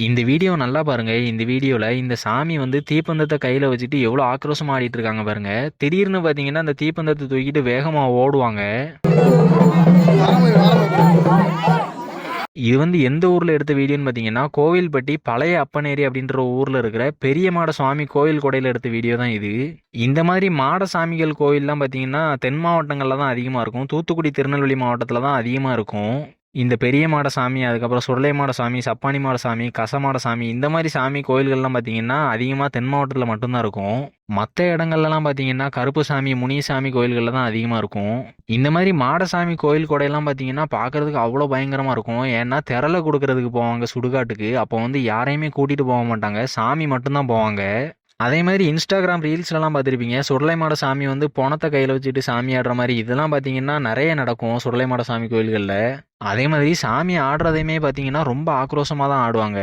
இந்த வீடியோ நல்லா பாருங்க. இந்த வீடியோல இந்த சாமி வந்து தீப்பந்தத்த கையில வச்சுட்டு எவ்வளோ ஆக்ரோஷமா ஆடிட்டு இருக்காங்க பாருங்க. திடீர்னு பார்த்தீங்கன்னா, அந்த தீப்பந்தத்த தூக்கிட்டு வேகமா ஓடுவாங்க. இது வந்து எந்த ஊர்ல எடுத்த வீடியோன்னு பார்த்தீங்கன்னா, கோவில்பட்டி பழைய அப்பனேரி அப்படின்ற ஊர்ல இருக்கிற பெரிய மாட சுவாமி கோவில் கொடையில எடுத்த வீடியோ தான் இது. இந்த மாதிரி மாட சாமிகள் கோவில்லாம் பார்த்தீங்கன்னா, தென் மாவட்டங்கள்ல தான் அதிகமா இருக்கும். தூத்துக்குடி, திருநெல்வேலி மாவட்டத்துல தான் அதிகமா இருக்கும். இந்த பெரிய மாட சாமி, அதுக்கப்புறம் சுருளை மாட சாமி, சப்பானி மாட சாமி, கசமாட சாமி, இந்த மாதிரி சாமி கோயில்கள்லாம் பார்த்தீங்கன்னா அதிகமாக தென் மாவட்டத்தில் மட்டும்தான் இருக்கும். மற்ற இடங்கள்லாம் பார்த்தீங்கன்னா கருப்புசாமி, முனிசாமி கோயில்களில் தான் அதிகமாக இருக்கும். இந்த மாதிரி மாடசாமி கோயில் கொடையெல்லாம் பார்த்தீங்கன்னா பார்க்கறதுக்கு அவ்வளோ பயங்கரமாக இருக்கும். ஏன்னா திரள கொடுக்கறதுக்கு போவாங்க சுடுகாட்டுக்கு. அப்போ வந்து யாரையுமே கூட்டிகிட்டு போக மாட்டாங்க, சாமி மட்டும்தான் போவாங்க. அதே மாதிரி இன்ஸ்டாகிராம் ரீல்ஸ்லலாம் பார்த்துருப்பீங்க, சுடலை மாட சாமி வந்து பணத்தை கையில் வச்சுட்டு சாமி ஆடுற மாதிரி இதெல்லாம் பார்த்தீங்கன்னா நிறைய நடக்கும் சுடலை மாட சாமி கோயில்களில். அதே மாதிரி சாமி ஆடுறதையுமே பார்த்தீங்கன்னா ரொம்ப ஆக்ரோஷமாக தான் ஆடுவாங்க.